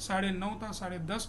9:30 ta 10:30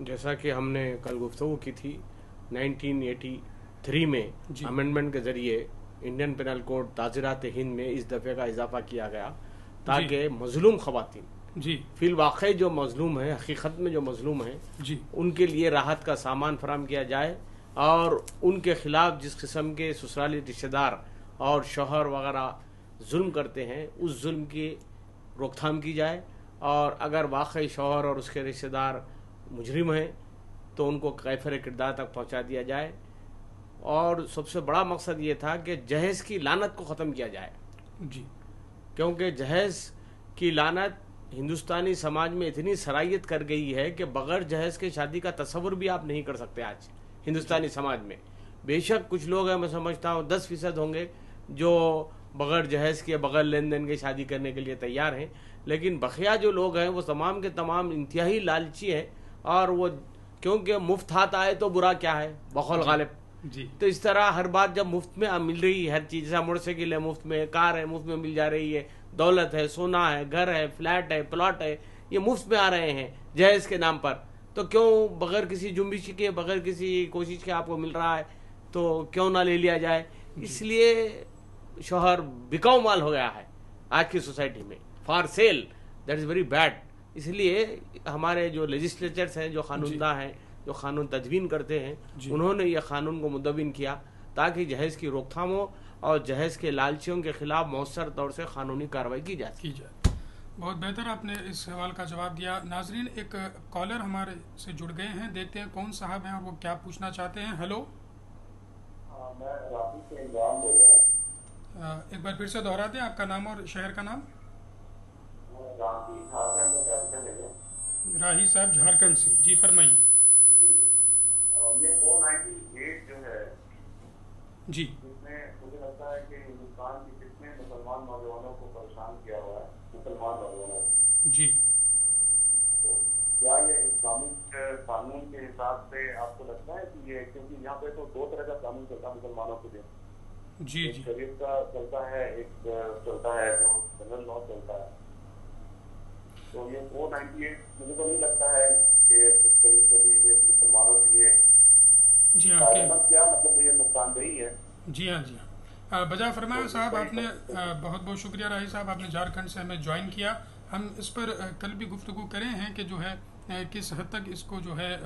جیسا کہ ہم نے کل گفتگو کی تھی 1983 میں امینڈمنٹ کے ذریعے انڈین پینل کوڈ تعزیرات ہند میں اس دفعے کا اضافہ کیا گیا تاکہ مظلوم خواتین فی الواقع جو مظلوم ہیں، حقیقت میں جو مظلوم ہیں، ان کے لیے راحت کا سامان فراہم کیا جائے اور ان کے خلاف جس قسم کے سسرالی رشتہ دار اور شوہر وغیرہ ظلم کرتے ہیں اس ظلم کی روک تھام کی جائے، اور اگر واقعی شوہر اور اس کے رشتہ دار مجرم ہیں تو ان کو کیفر کردار تک پہنچا دیا جائے. اور سب سے بڑا مقصد یہ تھا کہ جہیز کی لعنت کو ختم کیا جائے، کیونکہ جہیز کی لعنت ہندوستانی سماج میں اتنی سرایت کر گئی ہے کہ بغیر جہیز کے شادی کا تصور بھی آپ نہیں کر سکتے آج ہندوستانی سماج میں. بے شک کچھ لوگ ہیں، میں سمجھتا ہوں 10% ہوں گے جو بغیر جہیز کے، بغیر لین دین کے شادی کرنے کے لیے تیار ہیں، لیکن بقیہ جو لوگ ہیں وہ تمام کے تمام انتہائی لالچی ہیں، اور وہ کیونکہ مفت ہاتھ آئے تو برا کیا ہے، بقول غالب. تو اس طرح ہر بات جب مفت میں مل رہی ہے، ہر چیز، جیسا موٹر سائیکل ہے مفت میں، کار ہے مفت میں مل جا رہی ہے، دولت ہے، سونا ہے، گھر ہے، فلیٹ ہے، پلاٹ ہے، یہ مفت میں آ رہے ہیں جہیز کے نام پر، تو کیوں بغیر کسی جنبش کے، بغیر کسی کوشش کے آپ کو مل رہا ہے تو کیوں نہ لے لیا جائے. اس لیے شوہر بکاؤ مال ہو گیا ہے آج کی سوسائٹی میں، for sale. That is very bad. اس لیے ہمارے جو لیجسلیچرز ہیں، جو قانونداں ہیں، جو قانون تدوین کرتے ہیں، انہوں نے یہ قانون کو مدون کیا تاکہ جہیز کی روک تھام ہو اور جہیز کے لالچیوں کے خلاف مؤثر طور سے قانونی کارروائی کی جائے. بہت بہتر آپ نے اس سوال کا جواب دیا. ناظرین، ایک کالر ہمارے سے جڑ گئے ہیں، دیکھتے ہیں کون صاحب ہیں اور وہ کیا پوچھنا چاہتے ہیں. ہیلو، میں راہی سے عمران بول رہا ہوں. ایک بار پھر سے دوہرا دیں آپ کا نام اور شہر کا نام. راہی صاحب جھارکھنڈ سے. جی فرمائیے. یہ 498 جو ہے جی، اس میں مجھے لگتا ہے کہ ہندوستان کی کتنے مسلمان نوجوانوں کو پریشان کیا ہوا ہے، مسلمان نوجوانوں کو. جی، تو کیا یہ اسلامک قانون کے حساب سے آپ کو لگتا ہے کہ یہ، کیونکہ یہاں پہ تو 2 طرح کا قانون چلتا ہے مسلمانوں کے لیے، ایک شریعت کا چلتا ہے، ایک چلتا ہے جو جنرل لا چلتا ہے. تو یہ 498 مجھے تو نہیں لگتا ہے کہ اس قریب سے بھی مسلمانوں کے لیے کیا مطلب یہ نقصان دہی ہے. جی ہاں بجا فرمایا صاحب آپ نے. بہت بہت شکریہ راہی صاحب، آپ نے جھارکھنڈ سے ہمیں جوائن کیا. ہم اس پر کل بھی گفتگو کرے ہیں کہ جو ہے کس حد تک اس کو جو ہے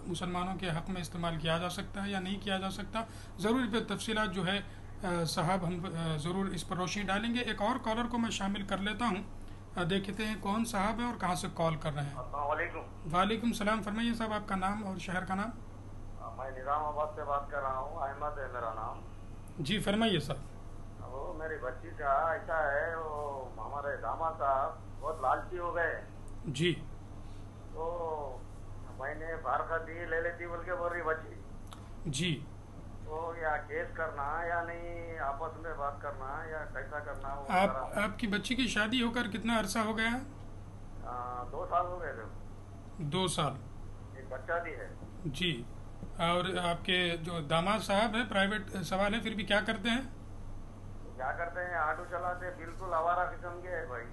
مسلمانوں کے حق میں استعمال کیا جا سکتا ہے یا نہیں کیا جا سکتا. ضرور اس پہ تفصیلات جو ہے صاحب ہم ضرور اس پر روشنی ڈالیں گے. ایک اور کالر کو میں شامل کر لیتا ہوں، دیکھتے ہیں کون صاحب ہے اور کہاں سے کال کر رہے ہیں. السلام علیکم. وعلیکم السلام. فرمائیے صاحب آپ کا نام اور شہر کا نام. میں نظام آباد سے بات کر رہا ہوں، احمد ہے میرا نام. جی فرمائیے صاحب. وہ میری بچی کا ایسا ہے، وہ ہمارے داماد صاحب بہت لالچی ہو گئے. جی، تو میں نے بارکہ دی لے لیتی بول کے بول رہی بچی. جی، تو یا کیس کرنا یا نہیں، آپس میں بات کرنا یا کیسا کرنا. آپ کی بچی کی شادی ہو کر کتنا عرصہ ہو گیا ہے؟ 2 سال ہو گئے تھے. 2 سال. ایک بچہ بھی ہے. جی، اور آپ کے جو داماد صاحب ہیں، پرائیویٹ سوال ہے، پھر بھی کیا کرتے ہیں؟ کیا کرتے ہیں؟ آٹو چلاتے، بالکل آوارہ قسم کے ہے بھائی.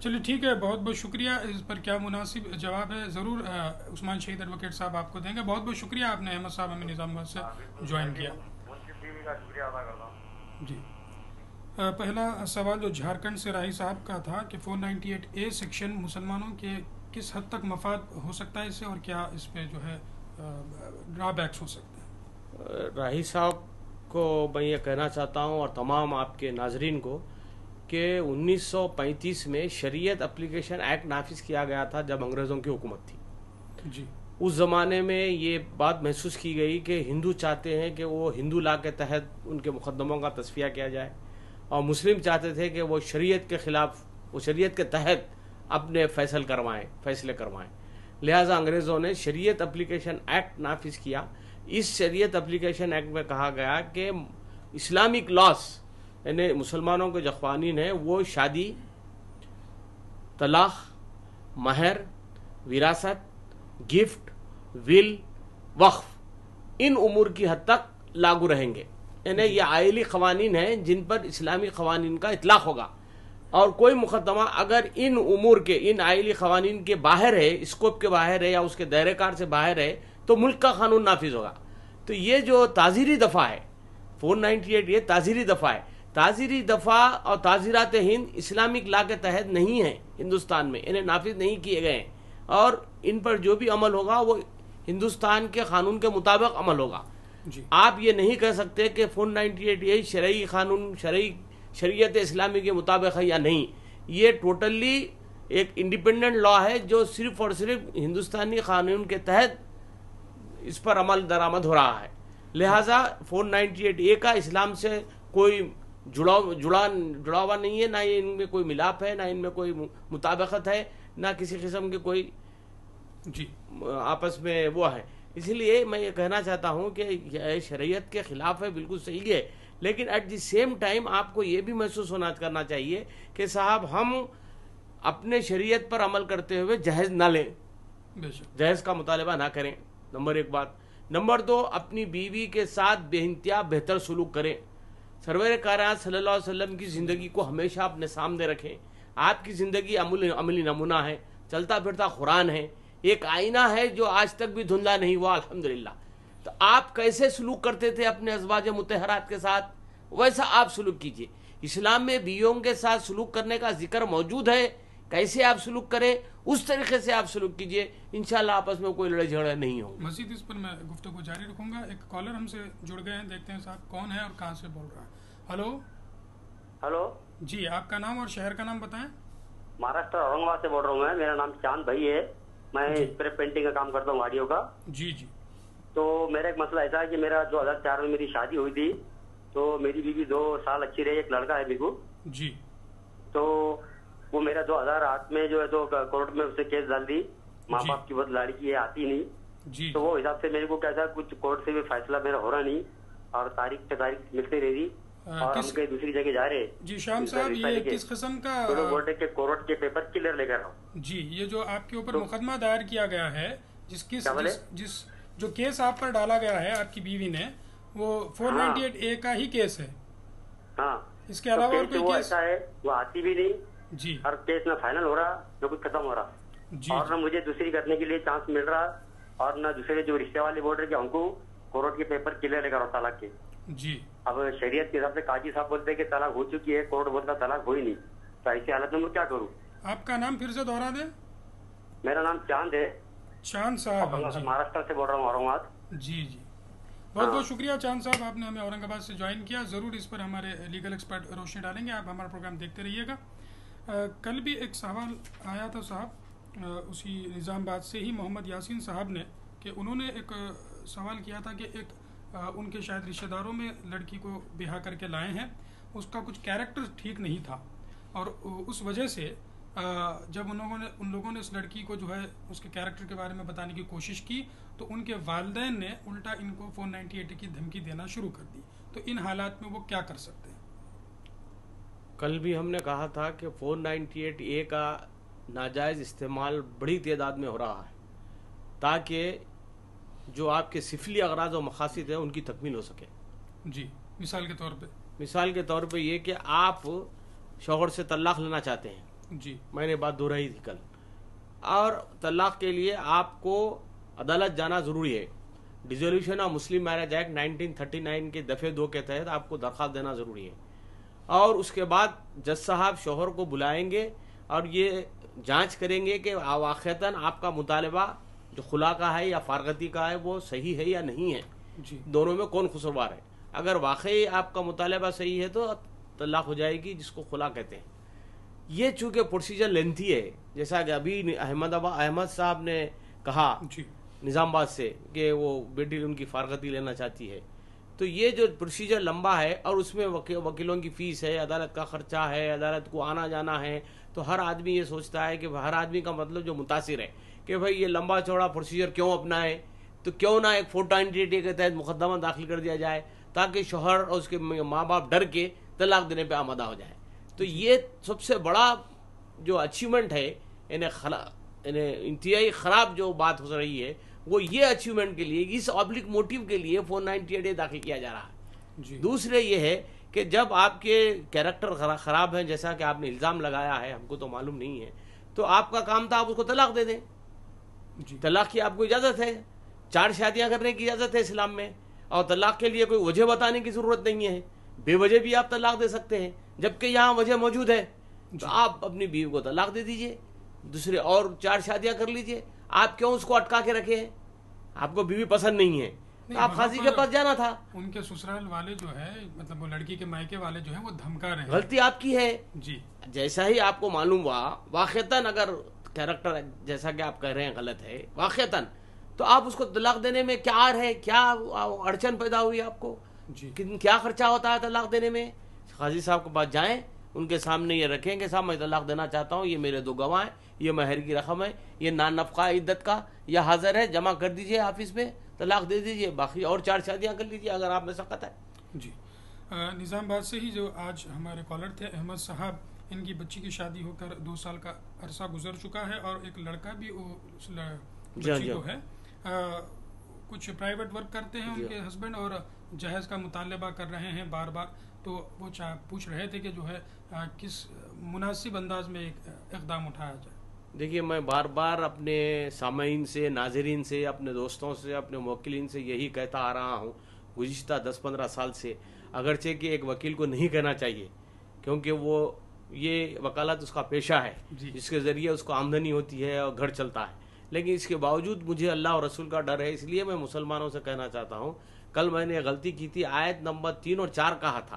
چلیے ٹھیک ہے، بہت بہت شکریہ. اس پر کیا مناسب جواب ہے ضرور عثمان شہید ایڈوکیٹ صاحب آپ کو دیں گے. بہت بہت شکریہ، آپ نے احمد صاحب ہمیں نظام آباد سے جوائن کیا. کا شکریہ ادا کرتا ہوں. جی، پہلا سوال جو جھارکھنڈ سے راہی صاحب کا تھا کہ 498A سیکشن مسلمانوں کے کس حد تک مفاد ہو سکتا ہے اس سے، اور کیا اس پہ جو ہے ڈرا بیکس ہو سکتے ہیں. راہی صاحب کو میں یہ کہنا چاہتا ہوں اور تمام آپ کے ناظرین کو کہ 1935 میں شریعت اپلیکیشن ایکٹ نافذ کیا گیا تھا جب انگریزوں کی حکومت تھی. جی، اس زمانے میں یہ بات محسوس کی گئی کہ ہندو چاہتے ہیں کہ وہ ہندو لا کے تحت ان کے مقدموں کا تصفیہ کیا جائے، اور مسلم چاہتے تھے کہ وہ شریعت کے خلاف، وہ شریعت کے تحت اپنے فیصلے کروائیں. لہٰذا انگریزوں نے شریعت اپلیکیشن ایکٹ نافذ کیا. اس شریعت اپلیکیشن ایکٹ میں کہا گیا کہ اسلامک لاس، یعنی مسلمانوں کے جو قوانین ہیں، وہ شادی، طلاق، مہر، وراثت، گفٹ، ول، وقف، ان امور کی حد تک لاگو رہیں گے. یعنی یہ آئلی قوانین ہیں جن پر اسلامی قوانین کا اطلاق ہوگا. اور کوئی مقدمہ اگر ان امور کے، ان آئلی قوانین کے باہر ہے، اسکوپ کے باہر ہے یا اس کے دائرہ کار سے باہر ہے، تو ملک کا قانون نافذ ہوگا. تو یہ جو تعزیری دفعہ ہے 498، یہ تعزیری دفعہ ہے. تعزیری دفعہ اور تعزیرات ہند اسلامک لا کے تحت نہیں ہیں ہندوستان میں، انہیں نافذ نہیں کیے گئے ہیں، اور ان پر جو بھی عمل ہوگا وہ ہندوستان کے قانون کے مطابق عمل ہوگا. آپ یہ نہیں کہہ سکتے کہ 498 یہ شرعی قانون، شریعت اسلامی کے مطابق ہے یا نہیں. یہ ٹوٹلی ایک انڈیپینڈنٹ لا ہے جو صرف اور صرف ہندوستانی قانون کے تحت اس پر عمل درآمد ہو رہا ہے. لہٰذا 498 کا اسلام سے کوئی جڑا ہوا نہیں ہے، نہ ان میں کوئی ملاپ ہے، نہ ان میں کوئی مطابقت ہے، نہ کسی قسم کے کوئی آپس میں وہ ہے. اس لیے میں یہ کہنا چاہتا ہوں کہ یہ شریعت کے خلاف ہے، بالکل صحیح ہے، لیکن ایٹ دی سیم ٹائم آپ کو یہ بھی محسوس کرنا چاہیے کہ صاحب ہم اپنے شریعت پر عمل کرتے ہوئے جہیز نہ لیں، جہیز کا مطالبہ نہ کریں. نمبر 1 بات. نمبر 2، اپنی بیوی کے ساتھ بے انتہا بہتر سلوک کریں. سرور کائنات صلی اللہ علیہ وسلم کی زندگی کو ہمیشہ اپنے سامنے رکھیں. آپ کی زندگی عملی نمونہ ہے، چلتا پھرتا قرآن ہے، ایک آئینہ ہے جو آج تک بھی دھندلا نہیں ہوا الحمدللہ. تو آپ کیسے سلوک کرتے تھے اپنے ازواج مطہرات کے ساتھ، ویسا آپ سلوک کیجئے. اسلام میں بیویوں کے ساتھ سلوک کرنے کا ذکر موجود ہے، کیسے آپ سلوک کریں اس طریقے سے آپ سلوک کیجئے، انشاءاللہ آپس میں کوئی لڑائی جھگڑا نہیں ہو. مزید اس پر میں گفتگو جاری رکھوں گا. ایک کالر ہم سے جڑ گئے ہیں، دیکھتے ہیں صاحب کون ہے اور کہاں سے بول رہا ہے. ہلو جی، آپ کا نام اور شہر کا نام بتائیں. مہاراشٹر اورنگ آباد سے بول رہا ہوں میں. میرا نام چاند بھائی ہے، میں اسپرے پینٹنگ کا کام کرتا ہوں گاڑیوں کا. جی. تو میرا ایک مسئلہ ایسا ہے کہ میرا 2004 میں میری شادی ہوئی تھی، تو میری بیوی 2 سال اچھی رہی. ایک لڑکا ہے میرے جی. تو وہ میرا 2008 میں جو ہے تو کورٹ میں اسے کیس ڈال دی. ماں باپ کی بہت لڑکی ہے، آتی نہیں. جی. تو وہ حساب سے میرے کو کیسا کچھ کورٹ سے بھی فیصلہ میرا ہو رہا نہیں، اور تاریخ پہ تاریخ ملتی رہی، اور ہم کہیں دوسری جگہ جا رہے. جی شام صاحب، یہ کس قسم کا بول رہے کہ کورٹ کے پیپر کلیئر لے کر آؤ. جی، یہ جو آپ کے اوپر مقدمہ دائر کیا گیا ہے، جس جو کیس آپ پر ڈالا گیا ہے آپ کی بیوی نے، وہ 498A کا ہی کیس ہے. ہاں، اس کے علاوہ اور کوئی کیس ایسا ہے وہ آتی بھی نہیں. جی. اور کیس نہ فائنل ہو رہا، نہ کچھ ختم ہو رہا. جی. اور نہ مجھے دوسری کرنے کے لیے چانس مل رہا، اور نہ دوسرے جو رشتے والے بول رہے کہ ہم کو کورٹ کے پیپر کلیئر لے کر آؤ طلاق کے. جی. اب شریعت کے حساب سے قاضی صاحب بولتے ہیں کہ طلاق ہو چکی ہے، کورٹ بولتا طلاق ہوئی نہیں. تو ایسی حالت میں کیا کروں؟ آپ کا نام پھر سے دوہرا دیں. میرا نام چاند ہے. چاند صاحب مہاراشٹر سے بول رہا ہوں، اورنگ آباد. جی. بہت بہت شکریہ چاند صاحب، آپ نے ہمیں اورنگ آباد سے جوائن کیا. ضرور اس پر ہمارے لیگل ایکسپرٹ روشنی ڈالیں گے. آپ ہمارا پروگرام دیکھتے رہیے گا. کل بھی ایک سوال آیا تھا صاحب اسی نظام آباد سے ہی، محمد یاسین صاحب نے، کہ انہوں نے ایک سوال کیا تھا کہ ایک ان کے شاید رشتہ داروں میں لڑکی کو بیاہ کر کے لائے ہیں، اس کا کچھ کیریکٹر ٹھیک نہیں تھا، اور اس وجہ سے جب ان لوگوں نے اس لڑکی کو جو ہے اس کے کیریکٹر کے بارے میں بتانے کی کوشش کی، تو ان کے والدین نے الٹا ان کو 498 کی دھمکی دینا شروع کر دی. تو ان حالات میں وہ کیا کر سکتے ہیں؟ کل بھی ہم نے کہا تھا کہ 498A کا ناجائز استعمال بڑی تعداد میں ہو رہا ہے، تاکہ جو آپ کے سفلی اغراض و مقاصد ہیں ان کی تکمیل ہو سکے. جی. مثال کے طور پہ یہ کہ آپ شوہر سے طلاق لینا چاہتے ہیں. جی. میں نے بات دہرائی تھی کل. اور طلاق کے لیے آپ کو عدالت جانا ضروری ہے. Dissolution of Muslim marriage act 1939 کے دفعہ 2 کے تحت آپ کو درخواست دینا ضروری ہے. اور اس کے بعد جج صاحب شوہر کو بلائیں گے اور یہ جانچ کریں گے کہ واقعتاً آپ کا مطالبہ جو خلا کا ہے یا فارغتی کا ہے وہ صحیح ہے یا نہیں ہے. جی. دونوں میں کون قصوروار ہے. اگر واقعی آپ کا مطالبہ صحیح ہے تو طلاق ہو جائے گی، جس کو خلا کہتے ہیں. یہ چونکہ پروسیجر لینتھی ہے، جیسا کہ ابھی احمد صاحب نے کہا نظام آباد سے کہ وہ بیٹی ان کی فارغتی لینا چاہتی ہے، تو یہ جو پروسیجر لمبا ہے اور اس میں وکیلوں کی فیس ہے، عدالت کا خرچہ ہے، عدالت کو آنا جانا ہے، تو ہر آدمی یہ سوچتا ہے کہ ہر آدمی کا مطلب جو متاثر ہے کہ بھائی یہ لمبا چوڑا پروسیجر کیوں اپنائے، تو کیوں نہ ایک 498 کے تحت مقدمہ داخل کر دیا جائے تاکہ شوہر اور اس کے ماں باپ ڈر کے طلاق دینے پہ آمادہ ہو جائے. تو یہ سب سے بڑا جو اچیومنٹ ہے، انتہائی خراب جو بات ہو رہی ہے وہ یہ اچیومنٹ کے لیے، اس آبلک موٹیو کے لیے 498 داخل کیا جا رہا ہے. دوسرے یہ ہے کہ جب آپ کے کیریکٹر خراب ہیں، جیسا کہ آپ نے الزام لگایا ہے، ہم کو تو معلوم نہیں ہے، تو آپ کا کام تھا آپ اس کو طلاق دے دیں. طلاق کی آپ کو اجازت ہے، 4 شادیاں کرنے کی اجازت ہے اسلام میں، اور طلاق کے لیے کوئی وجہ بتانے کی ضرورت نہیں ہے. بے وجہ بھی آپ طلاق دے سکتے ہیں، جبکہ یہاں وجہ موجود ہے. تو آپ اپنی بیوی کو طلاق دے دیجئے، دوسرے اور 4 شادیاں کر لیجئے. آپ کیوں اس کو اٹکا کے رکھے ہیں؟ آپ کو بیوی پسند نہیں ہے، آپ قاضی کے پاس جانا تھا. ان کے سسرال والے جو ہے، مطلب وہ لڑکی کے مائکے والے جو ہیں وہ دھمکا رہے ہیں. غلطی آپ کی ہے. جی جیسا ہی آپ کو معلوم ہوا واقعتاً، اگر کیریکٹر جیسا کہ آپ کہہ رہے ہیں غلط ہے واقعتاً، تو آپ اس کو طلاق دینے میں کیا ہے، کیا اڑچن پیدا ہوئی آپ کو؟ کیا خرچہ ہوتا ہے طلاق دینے میں؟ قاضی صاحب کے پاس جائیں، ان کے سامنے یہ رکھیں کہ صاحب میں طلاق دینا چاہتا ہوں، یہ میرے 2 گواہ ہیں، یہ مہر کی رقم ہے، یہ نان نفقہ عدت کا یہ حاضر ہے، جمع کر دیجئے آفس میں، طلاق دے دیجئے، باقی اور 4 شادیاں کر لیجئے اگر آپ میں سخت ہے. جی نظام آباد سے ہی جو آج ہمارے کالر تھے احمد صاحب، ان کی بچی کی شادی ہو کر 2 سال کا عرصہ گزر چکا ہے، اور ایک لڑکا بھی بچی کو ہے، کچھ پرائیویٹ ورک کرتے ہیں ان کے ہسبینڈ، اور جہیز کا مطالبہ کر رہے ہیں بار بار. تو وہ پوچھ رہے تھے کہ جو ہے کس مناسب انداز میں ایک اقدام اٹھایا جائے. دیکھیے، میں بار بار اپنے سامعین سے، ناظرین سے، اپنے دوستوں سے، اپنے موکلین سے یہی کہتا آ رہا ہوں گزشتہ 10-15 سال سے، اگرچہ کہ ایک وکیل کو نہیں کہنا چاہیے، کیونکہ وہ یہ وکالت اس کا پیشہ ہے جس کے ذریعے اس کو آمدنی ہوتی ہے اور گھر چلتا ہے، لیکن اس کے باوجود مجھے اللہ اور رسول کا ڈر ہے. اس لیے میں مسلمانوں سے کہنا چاہتا ہوں، کل میں نے غلطی کی تھی، آیت نمبر 3 اور 4 کہا تھا،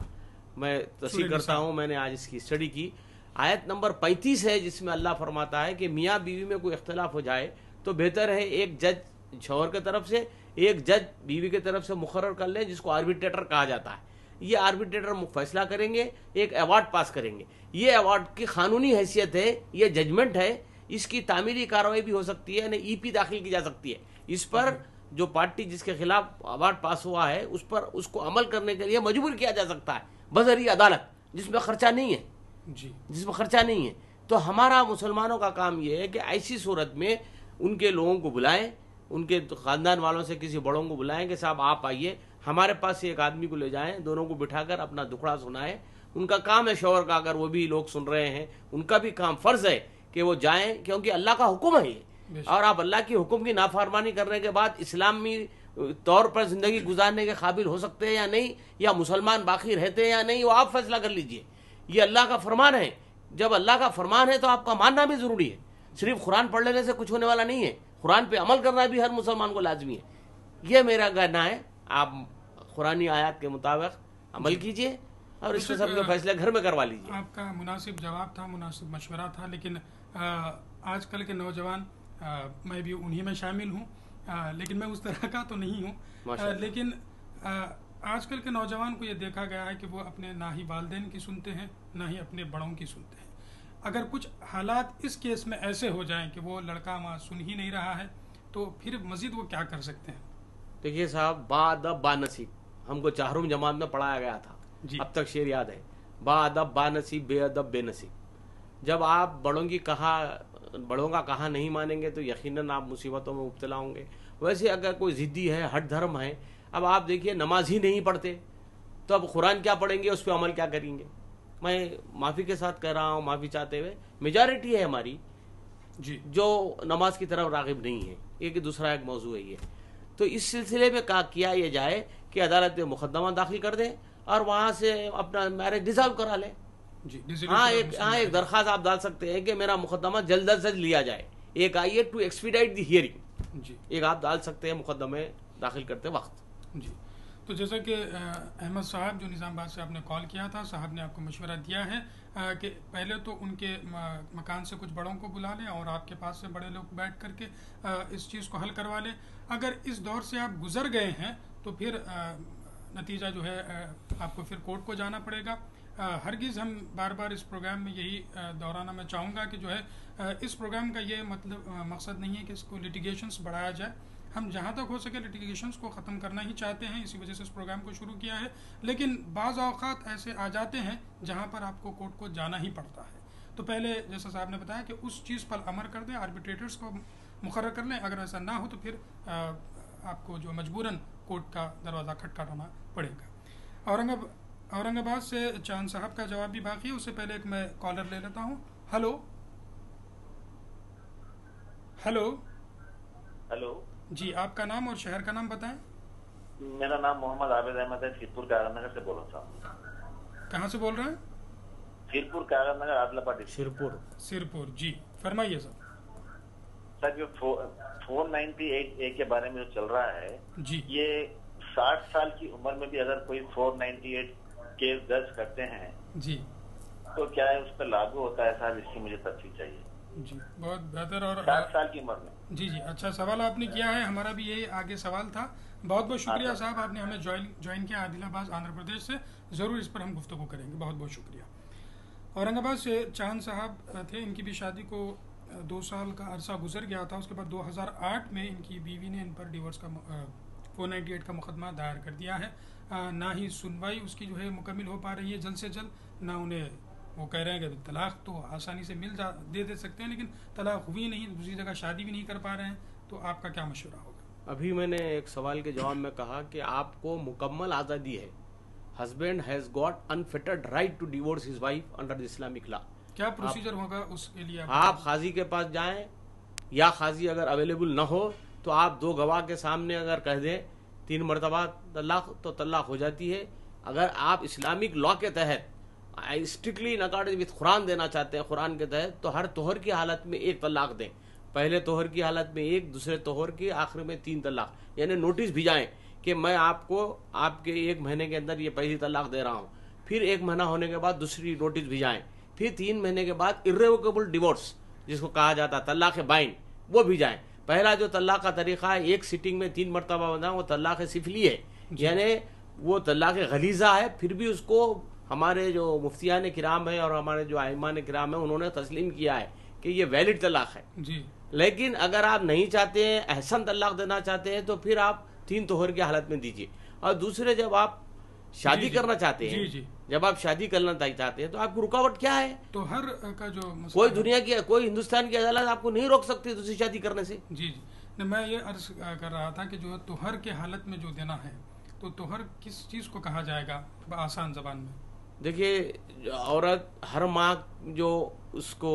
میں تصحیح کرتا ہوں، میں نے آج اس کی اسٹڈی کی. آیت نمبر 35 ہے جس میں اللہ فرماتا ہے کہ میاں بیوی میں کوئی اختلاف ہو جائے تو بہتر ہے ایک جج شوہر کی طرف سے، ایک جج بیوی کی طرف سے مقرر کر لیں، جس کو آربیٹریٹر کہا جاتا ہے. یہ آربیٹریٹر فیصلہ کریں گے، ایک ایوارڈ پاس کریں گے. یہ ایوارڈ کی قانونی حیثیت ہے، یہ ججمنٹ ہے، اس کی تعمیری کارروائی بھی ہو سکتی ہے، یعنی ای پی داخل کی جا سکتی ہے. اس پر جو پارٹی جس کے خلاف ایوارڈ پاس ہوا ہے اس پر اس کو عمل کرنے کے لیے مجبور کیا جا سکتا ہے بذریعہ عدالت، جس میں خرچہ نہیں ہے. جس میں خرچہ نہیں ہے. تو ہمارا مسلمانوں کا کام یہ ہے کہ ایسی صورت میں ان کے لوگوں کو بلائیں، ان کے خاندان والوں سے کسی بڑوں کو بلائیں کہ صاحب آپ آئیے ہمارے پاس سے، ایک آدمی کو لے جائیں، دونوں کو بٹھا کر اپنا دکھڑا سنائیں. ان کا کام ہے شوہر کا، اگر وہ بھی لوگ سن رہے ہیں ان کا بھی کام فرض ہے کہ وہ جائیں، کیونکہ اللہ کا حکم ہے یہ. اور آپ اللہ کی حکم کی نافرمانی کرنے کے بعد اسلامی طور پر زندگی گزارنے کے قابل ہو سکتے ہیں یا نہیں، یا مسلمان باقی رہتے ہیں یا نہیں، وہ آپ فیصلہ کر لیجئے. یہ اللہ کا فرمان ہے. جب اللہ کا فرمان ہے تو آپ کا ماننا بھی ضروری ہے. صرف قرآن پڑھ لینے سے کچھ ہونے والا نہیں ہے، قرآن پہ عمل کرنا بھی ہر مسلمان کو لازمی ہے. یہ میرا کہنا ہے. آپ قرآنی آیات کے مطابق عمل کیجئے اور اس قسم کے فیصلے گھر میں کروا لیجئے. آپ کا مناسب جواب تھا، مناسب مشورہ تھا، لیکن آج کل کے نوجوان، میں بھی انہی میں شامل ہوں، لیکن میں اس طرح کا تو نہیں ہوں، لیکن آج کل کے نوجوان کو یہ دیکھا گیا ہے کہ وہ اپنے نہ ہی والدین کی سنتے ہیں نہ ہی اپنے بڑوں کی سنتے ہیں. اگر کچھ حالات اس کیس میں ایسے ہو جائیں کہ وہ لڑکا وہاں سن ہی نہیں رہا ہے تو پھر مزید وہ کیا کر سکتے ہیں؟ دیکھیے صاحب، با ادب با نصیب ہم کو 4ویں جماعت میں پڑھایا گیا تھا، اب تک شعر یاد ہے، با ادب با نصیب، بے ادب بے نصیب. جب آپ بڑوں کا کہا نہیں مانیں گے تو یقیناً آپ مصیبتوں میں مبتلا ہوں گے. ویسے اگر کوئی ضدی ہے، ہٹ دھرم ہے، اب آپ دیکھیے نماز ہی نہیں پڑھتے تو اب قرآن کیا پڑھیں گے، اس پہ عمل کیا کریں گے؟ میں معافی کے ساتھ کہہ رہا ہوں، معافی چاہتے ہوئے، میجارٹی ہے ہماری جو نماز کی طرف راغب نہیں ہے. ایک دوسرا ایک موضوع ہے یہ. تو اس سلسلے میں کیا یہ جائے کہ عدالت میں مقدمہ داخل کر دیں اور وہاں سے اپنا میرج ڈیزالو کرا لیں. ہاں ایک درخواست آپ ڈال سکتے ہیں کہ میرا مقدمہ جلد از جلد لیا جائے. ایک آئیے ٹو ایکسپیڈائٹ دی ہیئرنگ، ایک آپ ڈال سکتے ہیں مقدمے داخل کرتے وقت. جی، تو جیسا کہ احمد صاحب جو نظام آباد سے آپ نے کال کیا تھا، صاحب نے آپ کو مشورہ دیا ہے کہ پہلے تو ان کے مکان سے کچھ بڑوں کو بلا لیں اور آپ کے پاس سے بڑے لوگ بیٹھ کر کے اس چیز کو حل کروا لیں. اگر اس دور سے آپ گزر گئے ہیں تو پھر نتیجہ جو ہے آپ کو پھر کورٹ کو جانا پڑے گا. ہرگز ہم بار بار اس پروگرام میں یہی دہرانا میں چاہوں گا کہ جو ہے اس پروگرام کا یہ مقصد نہیں ہے کہ اس کو لیٹیگیشنز بڑھایا جائے. ہم جہاں تک ہو سکے لیٹیگیشنز کو ختم کرنا ہی چاہتے ہیں، اسی وجہ سے اس پروگرام کو شروع کیا ہے. لیکن بعض اوقات ایسے آ جاتے ہیں جہاں پر آپ کو کورٹ کو جانا ہی پڑتا ہے. تو پہلے جیسا صاحب نے بتایا کہ اس چیز پر عمل کر دیں، آربیٹریٹرز کو مقرر کر لیں. اگر ایسا نہ ہو تو پھر آپ کو جو مجبوراً کورٹ کا دروازہ کھٹکھٹانا پڑے گا. اورنگ آباد سے چاند صاحب کا جواب بھی باقی ہے، اس سے پہلے ایک میں کالر لے لیتا ہوں. ہلو ہلو ہلو جی، آپ کا نام اور شہر کا نام بتائیں. میرا نام محمد عابد احمد ہے، سیرپور کاغذ نگر سے بول رہا ہوں. کہاں سے بول رہے ہیں؟ سیرپور کاغذ نگر عادل آباد. سیرپور جی، فرمائیے سر. سر جو 498A کے بارے میں جو چل رہا ہے جی، یہ 60 سال کی عمر میں بھی اگر کوئی 498 کیس درج کرتے ہیں جی تو کیا ہے اس پہ لاگو ہوتا ہے صاحب؟ اس کی مجھے تفصیل چاہیے. جی بہت بہتر. اور 60 سال کی عمر میں جی اچھا سوال آپ نے کیا ہے، ہمارا بھی یہی آگے سوال تھا. بہت بہت شکریہ صاحب، آپ نے ہمیں جوائن کیا عادل آباد آندھرا پردیش سے. ضرور اس پر ہم گفتگو کریں گے. بہت بہت شکریہ. اورنگ آباد سے چاند صاحب تھے، ان کی بھی شادی کو 2 سال کا عرصہ گزر گیا تھا. اس کے بعد 2008 میں ان کی بیوی نے ان پر ڈیورس کا 498 کا مقدمہ دائر کر دیا ہے. نہ ہی سنوائی اس کی جو ہے مکمل ہو پا رہی ہے جلد سے جلد، نہ انہیں وہ کہہ رہے ہیں کہ طلاق تو آسانی سے دے سکتے ہیں، لیکن طلاق ہوئی نہیں، دوسری جگہ شادی بھی نہیں کر پا رہے ہیں. تو آپ کا کیا مشورہ ہوگا؟ ابھی میں نے ایک سوال کے جواب میں کہا کہ آپ کو مکمل آزادی ہے. Husband has got unfettered right to divorce his wife under the Islamic law. کیا پروسیجر ہوگا اس کے لیے؟ آپ قاضی کے پاس جائیں، یا قاضی اگر اویلیبل نہ ہو تو آپ 2 گواہ کے سامنے اگر کہہ دیں 3 مرتبہ طلاق تو طلاق ہو جاتی ہے. اگر آپ اسلامک لا کے تحت اسٹرکٹلی ان اکارڈنگ وتھ قرآن دینا چاہتے ہیں، قرآن کے تحت، تو ہر طہر کی حالت میں 1 طلاق دیں. پہلے طہر کی حالت میں 1، دوسرے طہر کی آخر میں 3 طلاق، یعنی نوٹس بھیجائیں کہ میں آپ کو آپ کے 1 مہینے کے اندر یہ پہلی طلاق دے رہا ہوں. پھر 1 مہینہ ہونے کے بعد دوسری نوٹس بھیجائیں. پھر 3 مہینے کے بعد irrevocable ڈیورس جس کو کہا جاتا ہے طلاق بائن، وہ بھیجائیں. پہلا جو طلاق کا طریقہ ہے 1 سٹنگ میں 3 مرتبہ بنا، وہ طلاق سفلی ہے، یعنی وہ طلاق غلیظہ ہے. پھر بھی اس کو ہمارے جو مفتیان کرام ہیں اور ہمارے جو ائمان کرام ہیں انہوں نے تسلیم کیا ہے کہ یہ ویلڈ طلاق ہے. جی، لیکن اگر آپ نہیں چاہتے ہیں، احسن طلاق دینا چاہتے ہیں، تو پھر آپ 3 طہر کی حالت میں دیجیے. اور دوسرے جب آپ شادی کرنا چاہتے ہیں، جب آپ شادی کرنا چاہتے ہیں تو آپ کو رکاوٹ کیا ہے؟ تو ہر کا جو کوئی دنیا کی، کوئی ہندوستان کی عدالت آپ کو نہیں روک سکتی دوسری شادی کرنے سے. جی میں یہ عرض کر رہا تھا کہ جو طہر کے حالت میں جو دینا ہے، تو طہر کس چیز کو کہا جائے گا آسان زبان میں؟ دیکھیے، عورت ہر ماہ جو اس کو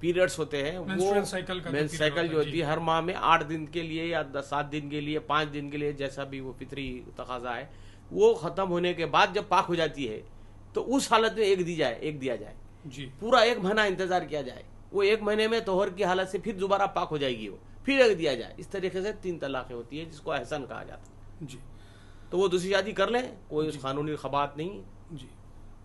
پیریڈز ہوتے ہیں، وہ مینسٹرل سائیکل جو ہوتی ہے ہر ماہ میں 8 دن کے لیے یا 7 دن کے لیے 5 دن کے لیے، جیسا بھی وہ فطری تقاضا ہے، وہ ختم ہونے کے بعد جب پاک ہو جاتی ہے تو اس حالت میں ایک دیا جائے. جی، پورا 1 مہینہ انتظار کیا جائے. وہ 1 مہینے میں طہر کی حالت سے پھر دوبارہ پاک ہو جائے گی، وہ پھر ایک دیا جائے. اس طریقے سے 3 طلاقیں ہوتی ہیں جس کو احسن کہا جاتا ہے. جی، تو وہ دوسری شادی کر لیں، کوئی اس قانونی خبات نہیں. جی،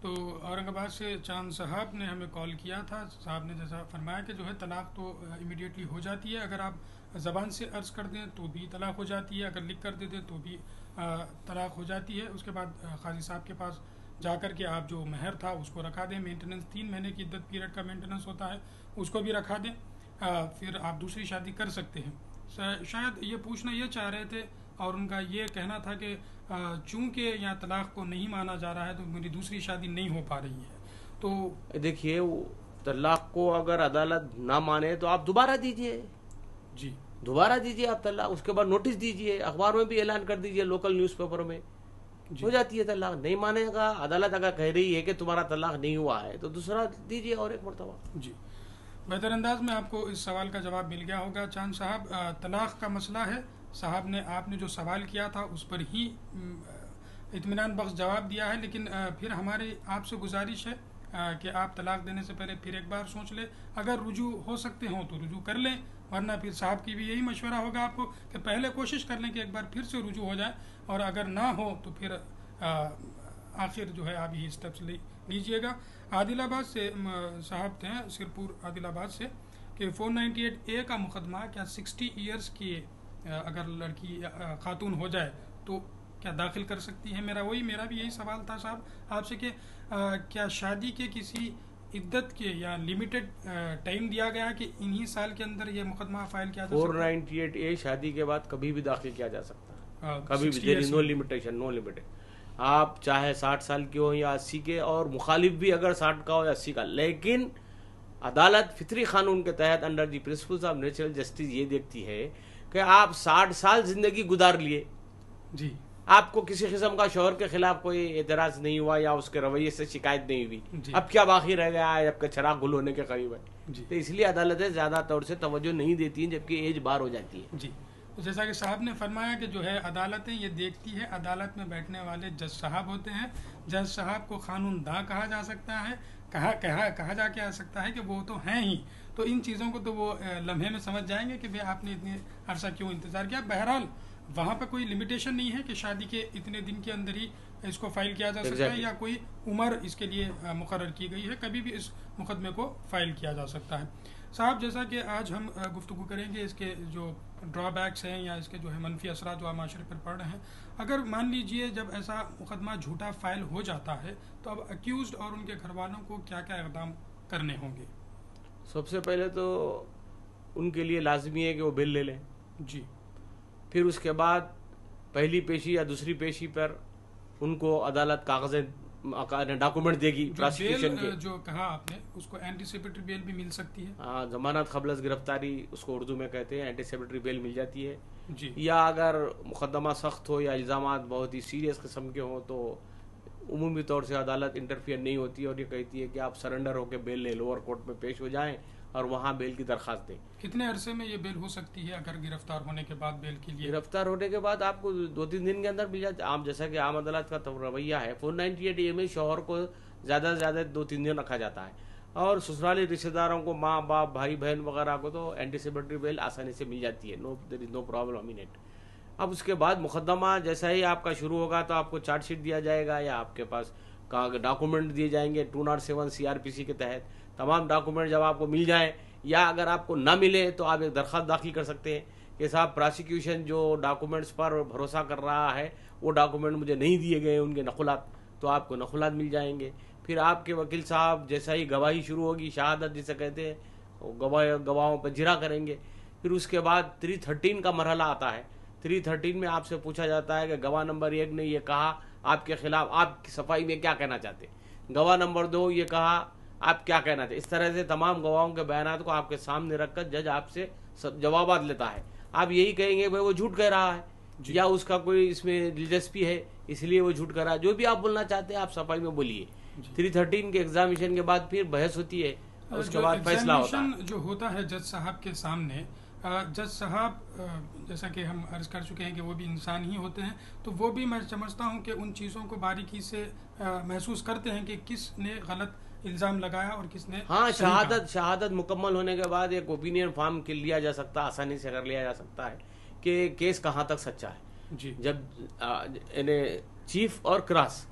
تو اورنگ آباد سے چاند صاحب نے ہمیں کال کیا تھا. صاحب نے جیسا فرمایا کہ جو ہے طلاق تو امیڈیٹلی ہو جاتی ہے، اگر آپ زبان سے عرض کر دیں تو بھی طلاق ہو جاتی ہے، اگر لکھ کر دے دیں تو بھی طلاق ہو جاتی ہے. اس کے بعد قاضی صاحب کے پاس جا کر کے آپ جو مہر تھا اس کو رکھا دیں. مینٹیننس 3 مہینے کی عدت پیریڈ کا مینٹیننس ہوتا ہے، اس کو بھی رکھا دیں. پھر آپ دوسری شادی کر سکتے ہیں. شاید یہ پوچھنا یہ چاہ رہے تھے اور ان کا یہ کہنا تھا کہ چونکہ یہاں طلاق کو نہیں مانا جا رہا ہے تو میری دوسری شادی نہیں ہو پا رہی ہے. تو دیکھیے، طلاق کو اگر عدالت نہ مانے تو آپ دوبارہ دیجئے. جی، دوبارہ دیجئے آپ طلاق. اس کے بعد نوٹس دیجئے، اخبار میں بھی اعلان کر دیجئے، لوکل نیوز پیپر میں ہو جاتی ہے طلاق. نہیں مانے گا عدالت، اگر کہہ رہی ہے کہ تمہارا طلاق نہیں ہوا ہے تو دوسرا دیجئے اور 1 مرتبہ. جی، بہتر انداز میں آپ کو اس سوال کا جواب مل گیا ہوگا. چاند صاحب، طلاق کا مسئلہ ہے. صاحب نے آپ نے جو سوال کیا تھا اس پر ہی اطمینان بخش جواب دیا ہے، لیکن پھر ہماری آپ سے گزارش ہے کہ آپ طلاق دینے سے پہلے پھر ایک بار سوچ لیں. اگر رجوع ہو سکتے ہوں تو رجوع کر لیں، ورنہ پھر صاحب کی بھی یہی مشورہ ہوگا آپ کو کہ پہلے کوشش کر لیں کہ ایک بار پھر سے رجوع ہو جائے، اور اگر نہ ہو تو پھر آخر جو ہے آپ یہی اسٹیپس لیجیے گا. عادل آباد سے صاحب تھے، سرپور عادل آباد سے، کہ 498A کا مقدمہ کیا 60 ایئرس کی اگر لڑکی خاتون ہو جائے تو کیا داخل کر سکتی ہے؟ میرا بھی یہی سوال تھا صاحب آپ سے کہ کیا شادی کے کسی عدت کے یا لمیٹڈ ٹائم دیا گیا کہ انہی سال کے اندر یہ مقدمہ فائل کیا جا سکتا ہے؟ 498A شادی کے بعد کبھی بھی داخل کیا جا سکتا ہے، کبھی بھی. دیر از نو لمیٹیشن، نو لمیٹیڈ. آپ چاہے 60 سال کے ہو یا 80 کے، اور مخالف بھی اگر 60 کا ہو یا 80 کا. لیکن عدالت فطری قانون کے تحت under the principles of natural justice یہ دیکھتی ہے کہ آپ 60 سال زندگی گزار لیے، جی، آپ کو کسی قسم کا شوہر کے خلاف کوئی اعتراض نہیں ہوا یا اس کے رویے سے شکایت نہیں ہوئی, اب کیا باقی رہ گیا ہے, اب کا چراغ گل ہونے کے قریب ہے. تو اس لیے عدالتیں زیادہ طور سے توجہ نہیں دیتی ہیں جبکہ ایج بار ہو جاتی ہے. جی, جیسا کہ صاحب نے فرمایا کہ جو ہے عدالتیں یہ دیکھتی ہے, عدالت میں بیٹھنے والے جج صاحب ہوتے ہیں. جج صاحب کو قانون داں کہا جا سکتا ہے, کہا جا کے آ سکتا ہے کہ وہ تو ہیں ہی, تو ان چیزوں کو تو وہ لمحے میں سمجھ جائیں گے کہ بھئی آپ نے اتنے عرصہ کیوں انتظار کیا. بہرحال وہاں پہ کوئی لمیٹیشن نہیں ہے کہ شادی کے اتنے دن کے اندر ہی اس کو فائل کیا جا سکتا ہے, یا کوئی عمر اس کے لیے مقرر کی گئی ہے, کبھی بھی اس مقدمے کو فائل کیا جا سکتا ہے. صاحب جیسا کہ آج ہم گفتگو کریں گے اس کے جو ڈرا بیکس ہیں یا اس کے جو ہے منفی اثرات جو آپ معاشرے پر پڑ رہے ہیں. اگر مان لیجئے جب ایسا مقدمہ جھوٹا فائل ہو جاتا ہے تو اب اکیوزڈ اور ان کے گھر والوں کو کیا کیا اقدام کرنے ہوں گے؟ سب سے پہلے تو ان کے لیے لازمی ہے کہ وہ بیل لے لیں. جی. پھر اس کے بعد پہلی پیشی یا دوسری پیشی پر ان کو عدالت کاغذیں ڈاکومنٹ دے گی پراسیکیوشن کے. جو کہا آپ نے اس کو اینٹیسپیٹری بیل بھی مل سکتی ہے. ہاں, ضمانت قبل از گرفتاری اس کو اردو میں کہتے ہیں, اینٹیسپیٹری بیل مل جاتی ہے. جی. یا اگر مقدمہ سخت ہو یا الزامات بہت ہی سیریس قسم کے ہوں تو عمومی طور سے عدالت انٹرفیئر نہیں ہوتی اور یہ کہتی ہے کہ آپ سرنڈر ہو کے بیل لیں, لوور کورٹ میں پیش ہو جائیں اور وہاں بیل کی درخواست دیں. کتنے عرصے میں یہ بیل ہو سکتی ہے اگر گرفتار ہونے کے بعد بیل کے لیے؟ گرفتار ہونے کے بعد آپ کو 2-3 دن کے اندر مل جاتا ہے. عام جیسا کہ عام عدالت کا رویہ ہے, 498 اے میں شوہر کو زیادہ سے زیادہ 2-3 دن رکھا جاتا ہے, اور سسرالی رشتے داروں کو, ماں باپ بھائی بہن وغیرہ کو تو اینٹیسپیٹری بیل آسانی سے مل جاتی ہے. No problem in it. اب اس کے بعد مقدمہ جیسا ہی آپ کا شروع ہوگا تو آپ کو چارج شیٹ دیا جائے گا یا آپ کے پاس ڈاکومنٹ دیے جائیں گے 207 CRPC کے تحت. تمام ڈاکومنٹ جب آپ کو مل جائیں یا اگر آپ کو نہ ملے تو آپ ایک درخواست داخل کر سکتے ہیں کہ صاحب پراسیکیوشن جو ڈاکومنٹس پر بھروسہ کر رہا ہے وہ ڈاکومنٹ مجھے نہیں دیے گئے, ان کے نقلات, تو آپ کو نقلات مل جائیں گے. پھر آپ کے وکیل صاحب جیسا ہی گواہی شروع ہوگی, شہادت جسے کہتے ہیں, گواہوں پہ جرا کریں گے. پھر اس کے بعد 313 کا مرحلہ آتا ہے. 313 میں آپ سے پوچھا جاتا ہے کہ گواہ نمبر 1 نے یہ کہا آپ کے خلاف, آپ کی صفائی میں کیا کہنا چاہتے ہیں. گواہ نمبر 2 یہ کہا آپ کیا کہنا چاہتے. اس طرح سے تمام گواہوں کے بیانات کو آپ کے سامنے رکھ کر جج آپ سے جوابات لیتا ہے. آپ یہی کہیں گے بھائی وہ جھوٹ کہہ رہا ہے یا اس کا کوئی اس میں دلچسپی ہے اس لیے وہ جھوٹ کہہ رہا ہے. جو بھی آپ بولنا چاہتے ہیں آپ صفائی میں بولیے. 313 کے ایگزامینیشن کے بعد پھر بحث ہوتی ہے, اس کے بعد فیصلہ ہوتا ہے. جو ہوتا ہے جج صاحب کے سامنے, جج صاحب جیسا کہ ہم عرض کر چکے ہیں کہ وہ بھی انسان ہی ہوتے ہیں, تو وہ بھی میں سمجھتا ہوں کہ ان چیزوں کو باریکی سے محسوس کرتے ہیں کہ کس نے غلط الزام لگایا اور کس نے. ہاں, شہادت مکمل ہونے کے بعد ایک اوپینین فارم لیا جا سکتا ہے, آسانی سے کر لیا جا سکتا ہے کہ کیس کہاں تک سچا ہے. جی. جب چیف اور کراس,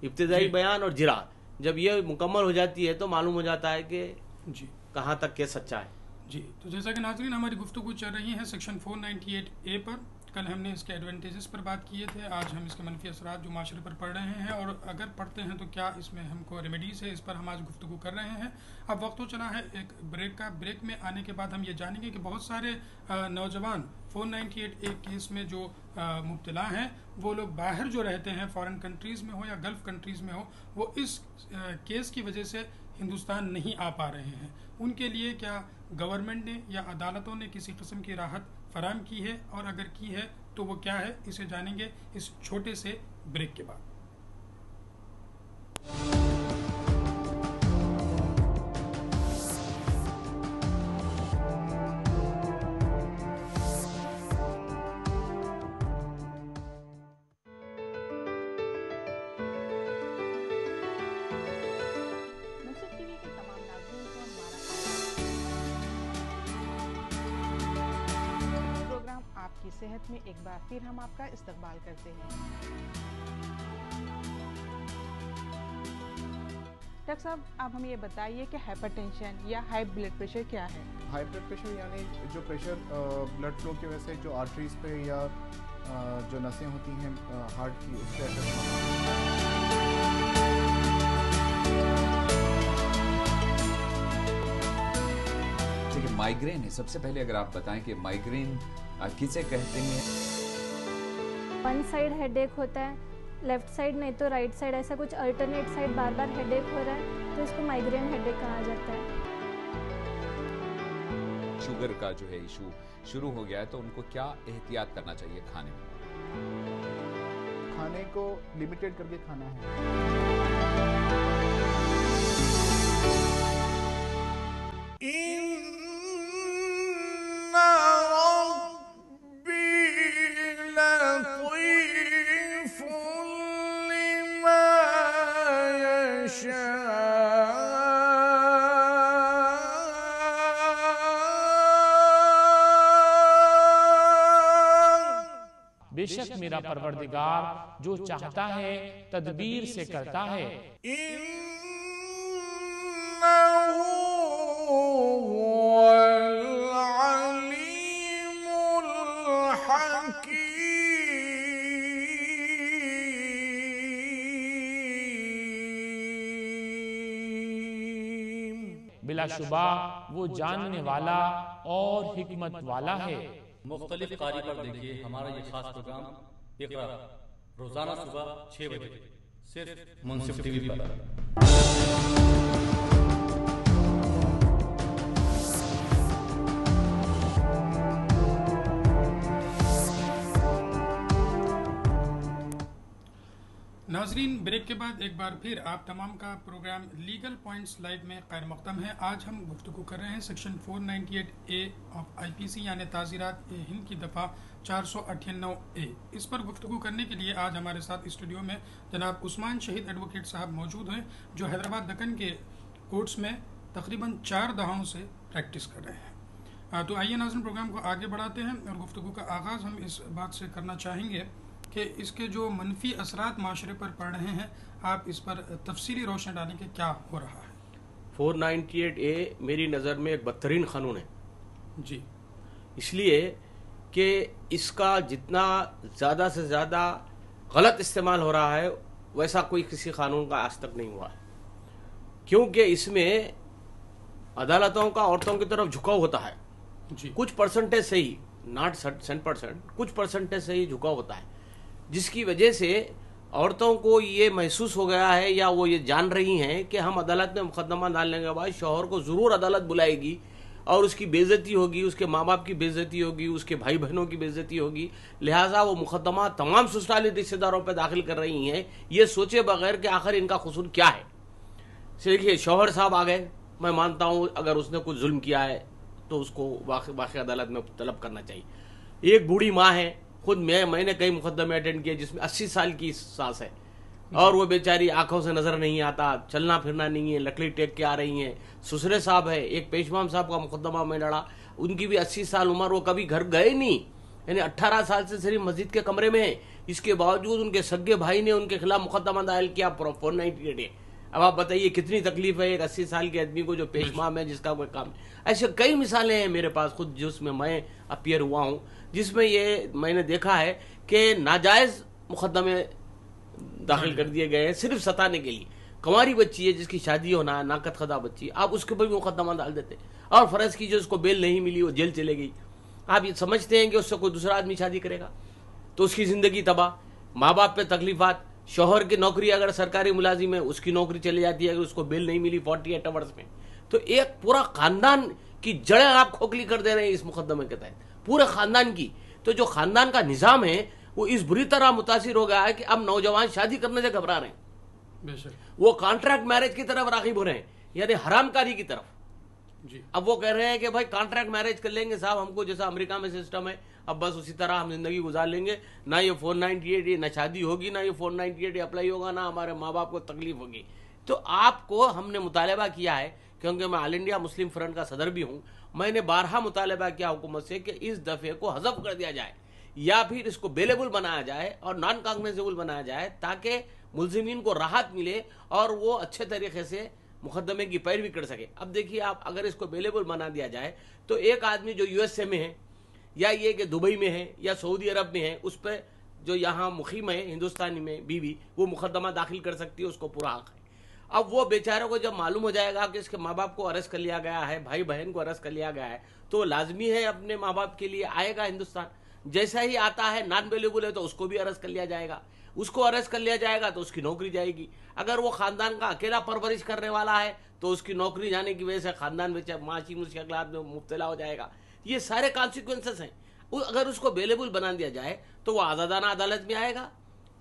ابتدائی بیان اور جرا, جب یہ مکمل ہو جاتی ہے تو معلوم ہو جاتا ہے کہ جی کہاں تک کیس سچا ہے. جی. تو جیسا کہ ناظرین ہماری گفتگو چل رہی ہے سیکشن 498A پر. کل ہم نے اس کے ایڈوانٹیجز پر بات کیے تھے, آج ہم اس کے منفی اثرات جو معاشرے پر پڑ رہے ہیں اور اگر پڑتے ہیں تو کیا اس میں ہم کو ریمیڈیز ہے, اس پر ہم آج گفتگو کر رہے ہیں. اب وقت ہو چلا ہے ایک بریک کا. بریک میں آنے کے بعد ہم یہ جانیں گے کہ بہت سارے نوجوان 498A کیس میں جو مبتلا ہیں وہ لوگ باہر جو رہتے ہیں, فارن کنٹریز میں ہو یا گلف کنٹریز میں ہو, وہ اس کیس کی وجہ سے ہندوستان نہیں آ پا رہے ہیں. ان کے لیے کیا گورنمنٹ نے یا عدالتوں نے کسی قسم کی راحت فراہم کی ہے, اور اگر کی ہے تو وہ کیا ہے, اسے جانیں گے اس چھوٹے سے بریک کے بعد. صحت میں ایک بار پھر ہم آپ کا استقبال کرتے ہیں. ڈاکٹر صاحب, آپ ہمیں یہ بتائیے کہ ہائپر ٹینشن یا ہائی بلڈ پریشر کیا ہے؟ ہائی بلڈ پریشر یعنی جو پریشر بلڈ فلو کی وجہ سے جو آرٹریز پہ یا جو نسیں ہوتی ہیں ہارٹ کی, اس پہ مائیگرین ہے. سب سے پہلے اگر آپ بتائیں کہ مائیگرین کسے کہتے ہیں؟ ون سائڈ ہیڈ ایک ہوتا ہے, لیفٹ سائڈ نہیں تو رائٹ سائڈ, ایسا کچھ الٹرنیٹ سائڈ بار بار ہیڈ ایک ہو رہا ہے تو اس کو مائیگرین ہیڈ ایک کہا جاتا ہے. شوگر کا جو ہے ایشو شروع ہو گیا ہے تو ان کو کیا احتیاط کرنا چاہیے کھانے میں؟ کھانے کو لمیٹڈ کر کے کھانا ہے. بے شک میرا پروردگار جو چاہتا ہے تدبیر سے کرتا ہے. بلا شبہ وہ جاننے والا اور حکمت والا ہے. مختلف قاری پر دیکھیے ہمارا یہ خاص پروگرام اقرا روزانہ صبح 6 بجے صرف منصف ٹی وی پر. ناظرین بریک کے بعد ایک بار پھر آپ تمام کا پروگرام لیگل پوائنٹس لائیو میں خیر مقدم ہے. آج ہم گفتگو کر رہے ہیں سیکشن 498A آف IPC یعنی تعزیرات ہند کی دفعہ 498A. اس پر گفتگو کرنے کے لیے آج ہمارے ساتھ اسٹوڈیو میں جناب عثمان شہید ایڈوکیٹ صاحب موجود ہیں جو حیدرآباد دکن کے کورٹس میں تقریباً 4 دہائیوں سے پریکٹس کر رہے ہیں. تو آئیے ناظرین پروگرام کو آگے بڑھاتے ہیں اور گفتگو کا آغاز ہم اس بات سے کرنا چاہیں گے کہ اس کے جو منفی اثرات معاشرے پر پڑ رہے ہیں آپ اس پر تفصیلی روشنی ڈالیں کہ کیا ہو رہا ہے. 498A میری نظر میں ایک بدترین قانون ہے جی، اس لیے کہ اس کا جتنا زیادہ سے زیادہ غلط استعمال ہو رہا ہے ویسا کوئی کسی قانون کا آج تک نہیں ہوا ہے، کیونکہ اس میں عدالتوں کا عورتوں کی طرف جھکاؤ ہوتا ہے جی، کچھ پرسنٹیج سے ہی، ناٹ 100%، کچھ پرسنٹیج سے ہی جھکاؤ ہوتا ہے، جس کی وجہ سے عورتوں کو یہ محسوس ہو گیا ہے یا وہ یہ جان رہی ہیں کہ ہم عدالت میں مقدمہ ڈالنے کے بعد شوہر کو ضرور عدالت بلائے گی اور اس کی بے عزتی ہوگی، اس کے ماں باپ کی بے عزتی ہوگی، اس کے بھائی بہنوں کی بے عزتی ہوگی، لہٰذا وہ مقدمہ تمام سسرالی رشتہ داروں پہ داخل کر رہی ہیں یہ سوچے بغیر کہ آخر ان کا قصور کیا ہے. دیکھیے شوہر صاحب آ گئے، میں مانتا ہوں اگر اس نے کچھ ظلم کیا ہے تو اس کو واقع عدالت میں طلب کرنا چاہیے. ایک بوڑھی ماں ہے، خود میں نے کئی مقدمے اٹینڈ کیے جس میں 80 سال کی ساس ہے اور وہ بیچاری آنکھوں سے نظر نہیں آتا، چلنا پھرنا نہیں ہے، لکڑی ٹیک کے آ رہی ہیں. سسرے صاحب ہے، ایک پیشوام صاحب کا مقدمہ میں لڑا، ان کی بھی 80 سال عمر، وہ کبھی گھر گئے نہیں، یعنی 18 سال سے صرف مسجد کے کمرے میں ہیں، اس کے باوجود ان کے سگے بھائی نے ان کے خلاف مقدمہ دائر کیا 498. اب آپ بتائیے کتنی تکلیف ہے ایک 80 سال کے آدمی کو جو پیشوام ہے جس کا کوئی کام ہے. ایسے کئی مثالیں ہیں میرے پاس خود جس میں اپیئر ہوا ہوں، جس میں یہ میں نے دیکھا ہے کہ ناجائز مقدمے داخل کر دیے گئے ہیں صرف ستانے کے لیے. کنواری بچی ہے جس کی شادی ہونا ہے، ناقد خدا بچی، آپ اس کے اوپر بھی مقدمہ ڈال دیتے اور فرض کیجیے اس کو بیل نہیں ملی، وہ جیل چلے گئی. آپ یہ سمجھتے ہیں کہ اس سے کوئی دوسرا آدمی شادی کرے گا تو اس کی زندگی تباہ، ماں باپ پہ تکلیفات، شوہر کی نوکری اگر سرکاری ملازم ہے اس کی نوکری چلی جاتی ہے اگر اس کو بیل نہیں ملی 48 آورز میں، تو ایک پورا خاندان کی جڑیں آپ کھوکھلی کر دے رہے ہیں اس مقدمے کے تحت، پورے خاندان کی. تو جو خاندان کا نظام ہے وہ اس بری طرح متاثر ہو گیا ہے کہ اب نوجوان شادی کرنے سے گھبرا رہے ہیں، وہ کانٹریکٹ میرج کی طرف راغب ہو رہے ہیں، یعنی حرام کاری کی طرف. اب وہ کہہ رہے ہیں کہ بھائی کانٹریکٹ میرج کر لیں گے صاحب، ہم کو جیسا امریکہ میں سسٹم ہے اب بس اسی طرح ہم زندگی گزار لیں گے، نہ یہ 498 نہ شادی ہوگی، نہ یہ 498 اپلائی ہوگا، نہ ہمارے ماں باپ کو تکلیف ہوگی. تو آپ کو ہم نے مطالبہ کیا ہے، کیونکہ میں آل انڈیا مسلم فرنٹ کا صدر بھی ہوں، میں نے بارہا مطالبہ کیا حکومت سے کہ اس دفعے کو حذف کر دیا جائے یا پھر اس کو بیلیبل بنایا جائے اور نان کاگنیزیبل بنایا جائے تاکہ ملزمین کو راحت ملے اور وہ اچھے طریقے سے مقدمے کی پیروی کر سکے. اب دیکھیے آپ اگر اس کو بیلیبل بنا دیا جائے تو ایک آدمی جو USA میں ہے یا یہ کہ دبئی میں ہے یا سعودی عرب میں ہے، اس پہ جو یہاں مقیم ہے ہندوستانی میں بیوی، وہ مقدمہ داخل کر سکتی ہے، اس کو پورا حق ہے. اب وہ بیچاروں کو جب معلوم ہو جائے گا کہ اس کے ماں باپ کو اریسٹ کر لیا گیا ہے، بھائی بہن کو اریسٹ کر لیا گیا ہے، تو لازمی ہے اپنے ماں باپ کے لیے آئے گا ہندوستان. جیسا ہی آتا ہے نان بیلیبل ہے تو اس کو بھی اریسٹ کر لیا جائے گا، اس کو اریسٹ کر لیا جائے گا تو اس کی نوکری جائے گی. اگر وہ خاندان کا اکیلا پرورش کرنے والا ہے تو اس کی نوکری جانے کی وجہ سے خاندان میں معاشی مشکلات میں مبتلا ہو جائے گا. یہ سارے کانسیکوینسز ہیں. اگر اس کو بیلیبل بنا دیا جائے تو وہ آزادانہ عدالت میں آئے گا،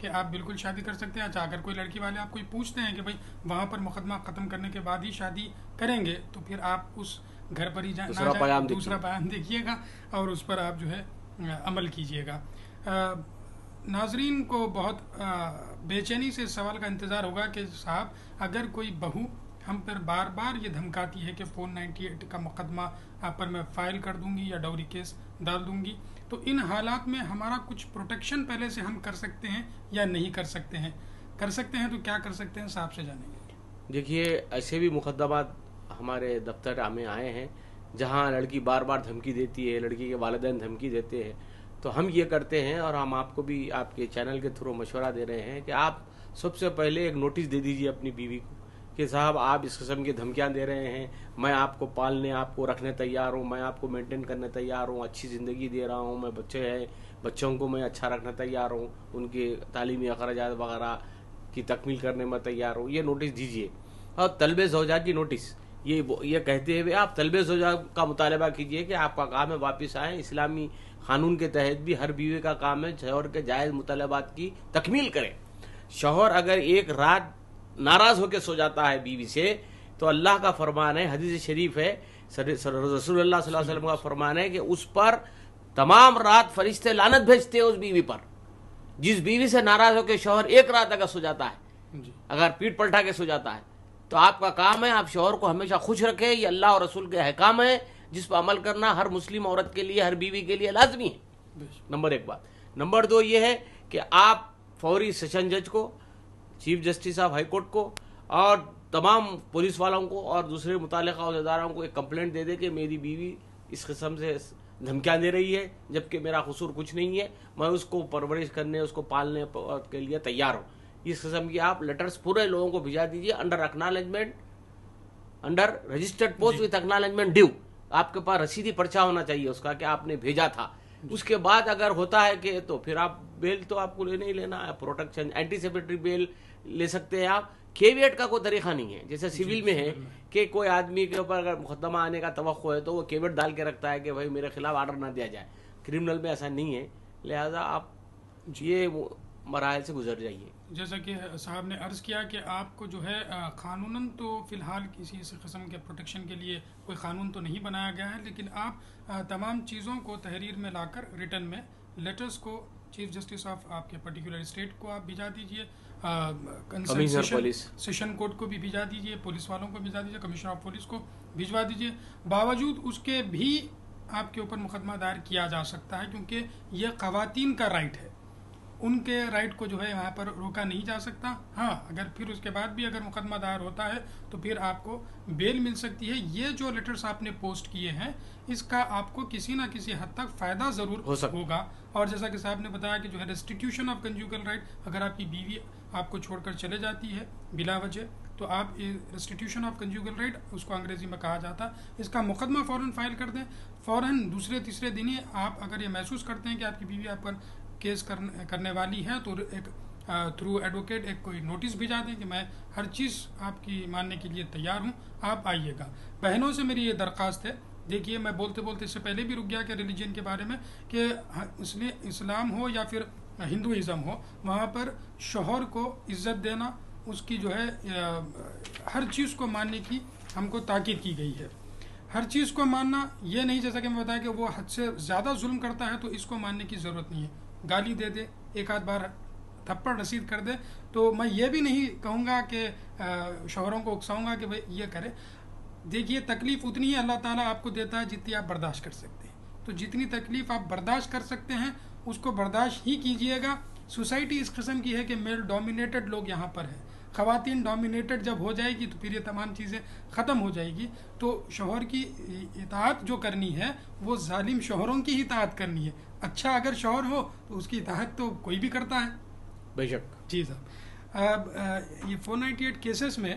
کہ آپ بالکل شادی کر سکتے ہیں. اچھا اگر کوئی لڑکی والے آپ کوئی پوچھتے ہیں کہ بھائی وہاں پر مقدمہ ختم کرنے کے بعد ہی شادی کریں گے تو پھر آپ اس گھر پر ہی دوسرا بیان دیکھیے گا اور اس پر آپ جو ہے عمل کیجیے گا. ناظرین کو بہت بے چینی سے اس سوال کا انتظار ہوگا کہ صاحب اگر کوئی بہو ہم پر بار بار یہ دھمکاتی ہے کہ 498 کا مقدمہ آپ پر میں فائل کر دوں گی یا ڈوری کیس ڈال دوں گی تو ان حالات میں ہمارا کچھ پروٹیکشن پہلے سے ہم کر سکتے ہیں یا نہیں کر سکتے ہیں؟ کر سکتے ہیں تو کیا کر سکتے ہیں صاحب سے جانیں گے. دیکھیے ایسے بھی مقدمات ہمارے دفتر ہمیں آئے ہیں جہاں لڑکی بار بار دھمکی دیتی ہے, لڑکی کے والدین دھمکی دیتے ہیں, تو ہم یہ کرتے ہیں اور ہم آپ کو بھی آپ کے چینل کے تھرو مشورہ دے رہے ہیں کہ آپ سب سے پہلے ایک نوٹس دے دیجئے اپنی بیوی کو کہ صاحب آپ اس قسم کی دھمکیاں دے رہے ہیں, میں آپ کو پالنے آپ کو رکھنے تیار ہوں, میں آپ کو مینٹین کرنے تیار ہوں, اچھی زندگی دے رہا ہوں, میں بچے ہیں بچوں کو میں اچھا رکھنا تیار ہوں, ان کے تعلیمی اخراجات وغیرہ کی تکمیل کرنے میں تیار ہوں, یہ نوٹس دیجئے. اور طلب زوجہ کی نوٹس یہ کہتے ہوئے آپ طلب زوجہ کا مطالبہ کیجئے کہ آپ کا کام ہے واپس آئیں. اسلامی قانون کے تحت بھی ہر بیوی کا کام ہے شوہر کے جائز مطالبات کی تکمیل کرے. شوہر اگر ایک رات ناراض ہو کے سو جاتا ہے بیوی سے تو اللہ کا فرمان ہے, حدیث شریف ہے, رسول اللہ صلی اللہ علیہ وسلم کا فرمان ہے کہ اس پر تمام رات فرشتے لعنت بھیجتے ہیں اس بیوی پر. جس بیوی سے ناراض ہو کے شوہر ایک رات اگر سو جاتا ہے, اگر پیٹ پلٹا کے سو جاتا ہے, تو آپ کا کام ہے آپ شوہر کو ہمیشہ خوش رکھیں. یہ اللہ اور رسول کے احکام ہے جس پر عمل کرنا ہر مسلم عورت کے لیے, ہر بیوی کے لیے لازمی ہے. نمبر 1 بات. نمبر 2 یہ ہے کہ آپ فوری سیشن جج کو, chief justice of high court کو اور تمام پولیس والوں کو اور دوسرے متعلقہ عہدیداروں کو ایک کمپلینٹ دے دے کہ میری بیوی اس قسم سے دھمکیاں دے رہی ہے جبکہ میرا قصور کچھ نہیں ہے, میں اس کو پرورش کرنے اس کو پالنے کے لیے تیار ہوں. اس قسم کی آپ لیٹرز پورے لوگوں کو بھیجا دیجیے under acknowledgement, under registered post with acknowledgement due. آپ کے پاس رسیدی پرچہ ہونا چاہیے اس کا کہ آپ نے بھیجا تھا. اس کے بعد اگر ہوتا ہے کہ تو پھر آپ بیل تو آپ کو لینا ہی لینا ہے, پروٹیکشن اینٹیسپیٹری بیل لے سکتے ہیں آپ. کیویٹ کا کوئی طریقہ نہیں ہے جیسے سول میں ہے کہ کوئی آدمی کے اوپر اگر مقدمہ آنے کا توقع ہے تو وہ کیویٹ ڈال کے رکھتا ہے کہ بھائی میرے خلاف آرڈر نہ دیا جائے. کرمنل میں ایسا نہیں ہے, لہذا آپ یہ مراحل سے گزر جائیے. جیسا کہ صاحب نے عرض کیا کہ آپ کو جو ہے قانوناً تو فی الحال کسی اس قسم کے پروٹیکشن کے لیے کوئی قانون تو نہیں بنایا گیا ہے, لیکن آپ تمام چیزوں کو تحریر میں لا کر ریٹن میں لیٹرز کو چیف جسٹس آف آپ کے پرٹیکولر اسٹیٹ کو آپ بھیجا دیجیے, سیشن کورٹ کو بھی بھیجا دیجیے, پولیس والوں کو بھیجا دیجیے, کمشنر آف پولیس کو بھیجوا دیجیے. باوجود اس کے بھی آپ کے اوپر مقدمہ دائر کیا جا سکتا ہے کیونکہ یہ خواتین کا رائٹ ہے, ان کے رائٹ کو جو ہے یہاں پر روکا نہیں جا سکتا. ہاں اگر پھر اس کے بعد بھی اگر مقدمہ دائر ہوتا ہے تو پھر آپ کو بیل مل سکتی ہے. یہ جو لیٹرز آپ نے پوسٹ کیے ہیں اس کا آپ کو کسی نہ کسی حد تک فائدہ ضرور ہوگا. اور جیسا کہ صاحب نے بتایا کہ جو ہے ریسٹیٹیوشن آف کنجوگل رائٹ, اگر آپ کی بیوی آپ کو چھوڑ کر چلے جاتی ہے بلا وجہ تو آپ ریسٹیٹیوشن آف کنجوگل رائٹ, اس کو انگریزی میں کہا جاتا ہے, اس کا مقدمہ فوراً فائل کر دیں. فوراً دوسرے تیسرے دن ہی آپ اگر یہ محسوس کرتے ہیں کہ آپ کی بیوی آپ پر کیس کرنے والی ہے تو ایک تھرو ایڈوکیٹ ایک کوئی نوٹس بھیجا دیں کہ میں ہر چیز آپ کی ماننے کے لیے تیار ہوں, آپ آئیے گا. بہنوں سے میری یہ درخواست ہے, دیکھیے میں بولتے بولتے اس سے پہلے بھی رک گیا کہ ریلیجن کے بارے میں کہ اسلام ہو یا پھر ہندوازم ہو, وہاں پر شوہر کو عزت دینا, اس کی جو ہے ہر چیز کو ماننے کی ہم کو تاکید کی گئی ہے. ہر چیز کو ماننا یہ نہیں, جیسا کہ میں بتایا کہ وہ حد سے زیادہ ظلم کرتا ہے تو اس کو ماننے کی ضرورت نہیں ہے. گالی دے دے, ایک آدھ بار تھپڑ رسید کر دے, تو میں یہ بھی نہیں کہوں گا کہ شوہروں کو اکساؤں گا کہ بھائی یہ کرے. دیکھیے تکلیف اتنی ہے اللہ تعالیٰ آپ کو دیتا ہے جتنی آپ برداشت کر سکتے ہیں, تو جتنی تکلیف آپ برداشت کر سکتے ہیں اس کو برداشت ہی کیجئے گا. سوسائٹی اس قسم کی ہے کہ میل ڈومینیٹڈ لوگ یہاں پر ہیں, خواتین ڈومینیٹڈ جب ہو جائے گی تو پھر یہ تمام چیزیں ختم ہو جائے گی. تو شوہر کی اطاعت جو کرنی ہے وہ ظالم شوہروں کی ہی اطاعت کرنی ہے. اچھا اگر شوہر ہو تو اس کی اطاعت تو کوئی بھی کرتا ہے. بے شک. جی صاحب, یہ 498 کیسز میں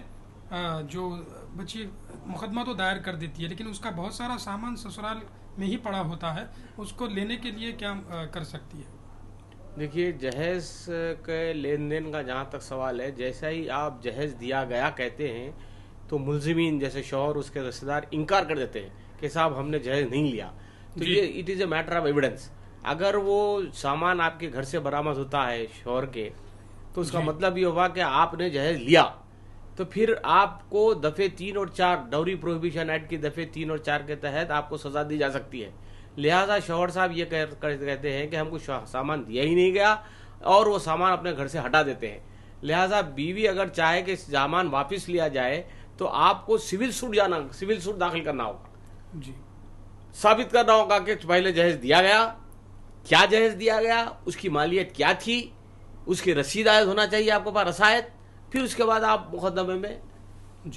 جو بچی مقدمہ تو دائر کر دیتی ہے لیکن اس کا بہت سارا سامان سسرال میں ہی پڑا ہوتا ہے, اس کو لینے کے لیے کیا کر سکتی ہے؟ دیکھیے جہیز کے لین دین کا جہاں تک سوال ہے, جیسا ہی آپ جہیز دیا گیا کہتے ہیں تو ملزمین جیسے شوہر اس کے رشتہ دار انکار کر دیتے ہیں کہ صاحب ہم نے جہیز نہیں لیا, تو یہ it is a matter of evidence. اگر وہ سامان آپ کے گھر سے برآمد ہوتا ہے شوہر کے تو اس کا مطلب یہ ہوا کہ آپ نے جہیز لیا تو پھر آپ کو دفعے 3 اور 4 ڈوری پروہیبیشن ایکٹ کی دفعے 3 اور 4 کے تحت آپ کو سزا دی جا سکتی ہے. لہٰذا شوہر صاحب یہ کہتے ہیں کہ ہم کو سامان دیا ہی نہیں گیا اور وہ سامان اپنے گھر سے ہٹا دیتے ہیں. لہٰذا بیوی اگر چاہے کہ سامان واپس لیا جائے تو آپ کو سول سوٹ داخل کرنا ہوگا. جی ثابت کرنا ہوگا کہ پہلے جہیز دیا گیا, کیا جہیز دیا گیا, اس کی مالیت کیا تھی, اس کی رسید عائد ہونا چاہیے آپ کے پاس رسائد. پھر اس کے بعد آپ مقدمے میں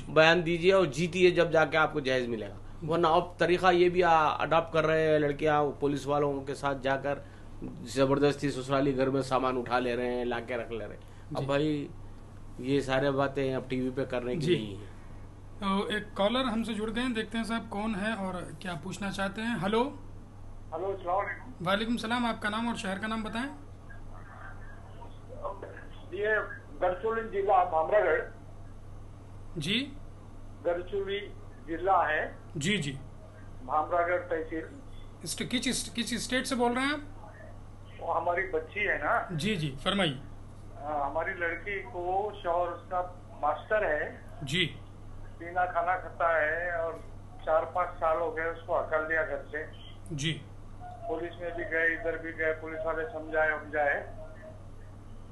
بیان دیجئے اور جیتیے جب جا کے آپ کو جہیز ملے گا. ورنہ اب طریقہ یہ بھی اڈاپٹ کر رہے ہیں لڑکیاں پولیس والوں کے ساتھ جا کر زبردستی سسرالی گھر میں سامان اٹھا لے رہے ہیں, لا کے رکھ لے رہے ہیں. اب بھائی یہ سارے باتیں اب ٹی وی پہ کرنے کی نہیں ہیں. ایک کالر ہم سے جڑ گئے ہیں, دیکھتے ہیں صاحب کون ہے اور کیا پوچھنا چاہتے ہیں. ہلو السلام علیکم. وعلیکم السلام. آپ کا نام اور شہر کا نام بتائیں. یہ گڑچولی ضلع بھامرا گڑھ. جی گڑچولی ضلع ہے. جی جی بھامرا گڑھ تحصیل. کس اسٹیٹ سے بول رہے ہیں آپ؟ وہ ہماری بچی ہے نا. جی جی فرمائیے. ہماری لڑکی کو شوہر اس کا ماسٹر ہے. جی پینا کھانا کھاتا ہے اور 4-5 سال ہو گئے اس کو ہکل دیا گھر سے. جی پولیس میں بھی گئے, ادھر بھی گئے, پولیس والے سمجھائے.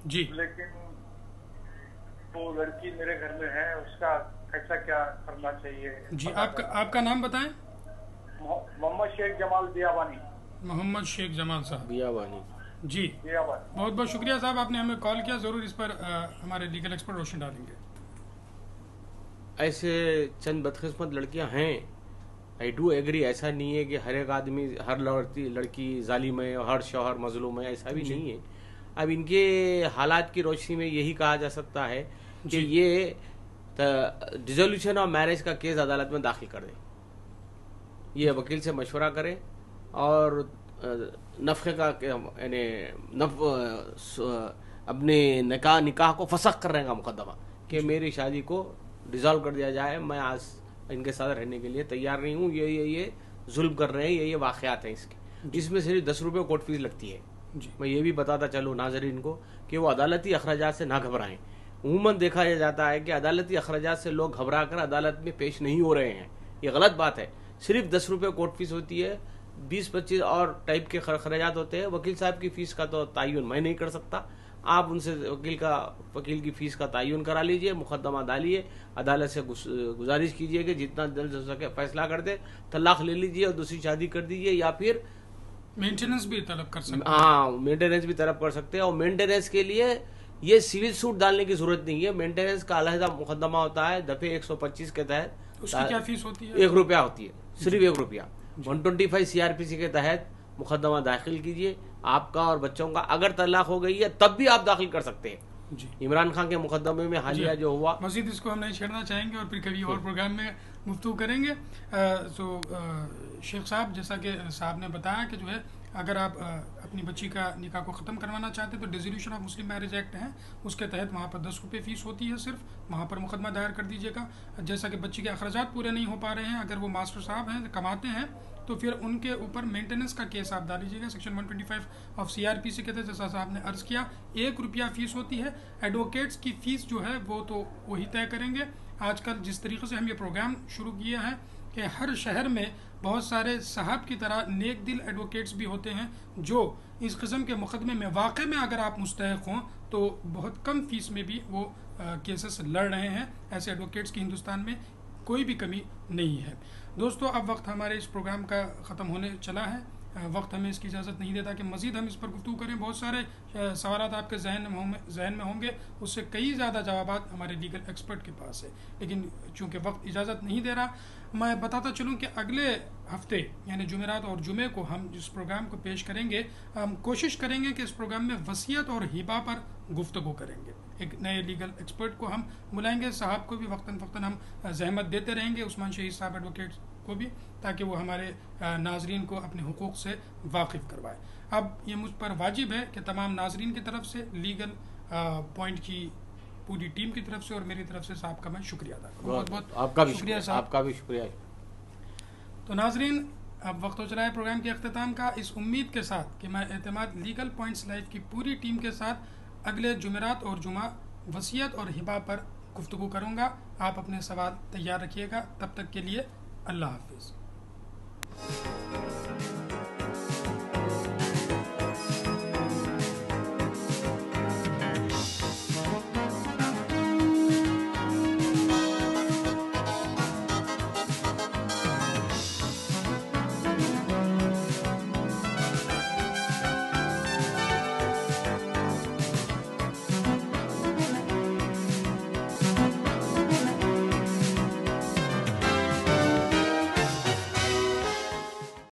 جی لیکن وہ لڑکی میرے گھر میں ہے, اس کا ایسا کیا کرنا چاہیے؟ جی آپ کا نام بتائیں. محمد شیخ جمال بیابانی. محمد شیخ جمال صاحب بیابانی. جی بہت بہت شکریہ صاحب, آپ نے ہمیں کال کیا. ضرور اس پر ہمارے لیگل ایکسپرٹ روشن ڈالیں گے. ایسے چند بدقسمت لڑکیاں ہیں. آئی ڈو ایگری, ایسا نہیں ہے کہ ہر ایک آدمی, ہر لڑکی ظالم ہے اور ہر شوہر مظلوم ہے, ایسا بھی نہیں ہے. اب ان کے حالات کی روشنی میں یہی کہا جا سکتا ہے کہ یہ ڈیزولوشن آف میرج کا کیس عدالت میں داخل کر دیں. یہ وکیل سے مشورہ کریں اور نفقے کا یعنی اپنے نکاح کو فسخ کرنے کا مقدمہ کہ میری شادی کو ڈیزالو کر دیا جائے, میں آج ان کے ساتھ رہنے کے لیے تیار نہیں ہوں, یہ ظلم کر رہے ہیں, یہ واقعات ہیں اس کے. اس میں صرف 10 روپے کورٹ فیس لگتی ہے. میں یہ بھی بتاتا چلوں ناظرین کو کہ وہ عدالتی اخراجات سے نہ گھبرائیں. عموماً دیکھا جاتا ہے کہ عدالتی اخراجات سے لوگ گھبرا کر عدالت میں پیش نہیں ہو رہے ہیں. یہ غلط بات ہے. صرف 10 روپے کورٹ فیس ہوتی ہے, 20-25 اور ٹائپ کے اخراجات ہوتے ہیں. وکیل صاحب کی فیس کا تو تعین میں نہیں کر سکتا. آپ ان سے وکیل کی فیس کا تعین کرا لیجئے, مقدمہ ڈالیے, عدالت سے گزارش کیجئے کہ جتنا جلد ہو سکے فیصلہ کر دے, طلاق لے لیجئے اور دوسری شادی کر دیجئے, یا پھر مینٹیننس بھی طلب کر سکتے ہیں. ہاں مینٹیننس بھی طلب کر سکتے ہیں. اور مینٹیننس کے لیے یہ سول سوٹ ڈالنے کی ضرورت نہیں ہے. مینٹیننس کا علیحدہ مقدمہ ہوتا ہے دفعے 125 کے تحت. اس کی کیا فیس ہوتی ہے؟ 1 روپیہ ہوتی ہے, صرف 1 روپیہ. 125 CRPC کے تحت مقدمہ داخل کیجئے. آپ کا اور بچوں کا اگر طلاق ہو گئی ہے تب بھی آپ داخل کر سکتے ہیں. عمران خان کے مقدمے میں حالیہ جو ہوا, مزید اس کو ہم نہیں چھیڑنا چاہیں گے اور پھر کبھی اور پروگرام میں گفتگو کریں گے. تو شیخ صاحب, جیسا کہ صاحب نے بتایا کہ جو ہے اگر آپ اپنی بچی کا نکاح کو ختم کروانا چاہتے ہیں تو dissolution of Muslim marriage act ہے, اس کے تحت وہاں پر 10 روپے فیس ہوتی ہے صرف. وہاں پر مقدمہ دائر کر دیجیے گا. جیسا کہ بچی کے اخراجات پورے نہیں ہو پا رہے ہیں, اگر وہ ماسٹر صاحب ہیں, کماتے ہیں, تو پھر ان کے اوپر مینٹیننس کا کیس آپ ڈال لیجیے گا. سیکشن 125 آف CRPC کے تحت جیسا صاحب نے عرض کیا 1 روپیہ فیس ہوتی ہے. ایڈوکیٹس کی فیس جو ہے وہ تو وہی طے کریں گے. آج کل جس طریقے سے ہم یہ پروگرام شروع کیا ہے کہ ہر شہر میں بہت سارے صاحب کی طرح نیک دل ایڈوکیٹس بھی ہوتے ہیں جو اس قسم کے مقدمے میں واقع میں اگر آپ مستحق ہوں تو بہت کم فیس میں بھی وہ کیسز لڑ رہے ہیں. ایسے ایڈوکیٹس کی ہندوستان میں کوئی بھی کمی نہیں ہے. دوستو, اب وقت ہمارے اس پروگرام کا ختم ہونے چلا ہے. وقت ہمیں اس کی اجازت نہیں دیتا کہ مزید ہم اس پر گفتگو کریں. بہت سارے سوالات آپ کے ذہن میں ہوں گے, اس سے کئی زیادہ جوابات ہمارے لیگل ایکسپرٹ کے پاس ہے, لیکن چونکہ وقت اجازت نہیں دے رہا, میں بتاتا چلوں کہ اگلے ہفتے یعنی جمعرات اور جمعے کو ہم جس پروگرام کو پیش کریں گے, ہم کوشش کریں گے کہ اس پروگرام میں وصیت اور ہبہ پر گفتگو کریں گے. ایک نئے لیگل ایکسپرٹ کو ہم بلائیں گے. صاحب کو بھی وقتاً فوقتاً ہم زحمت دیتے رہیں گے, عثمان شہید صاحب ایڈوکیٹ کو بھی, تاکہ وہ ہمارے ناظرین کو اپنے حقوق سے واقف کروائے. اب یہ مجھ پر واجب ہے کہ تمام ناظرین کی طرف سے, لیگل پوائنٹ کی پوری ٹیم کی طرف سے اور میری طرف سے صاحب کا میں شکریہ ادا کروں. بہت بہت آپ کا بھی شکریہ صاحب. آپ کا بھی شکریہ. تو ناظرین, اب وقت ہو چلا ہے پروگرام کے اختتام کا. اس امید کے ساتھ کہ میں اعتماد لیگل پوائنٹس لائف کی پوری ٹیم کے ساتھ اگلے جمعرات اور جمعہ وصیت اور ہبہ پر گفتگو کروں گا. آپ اپنے سوال تیار رکھیے گا. تب تک کے لیے اللہ حافظ.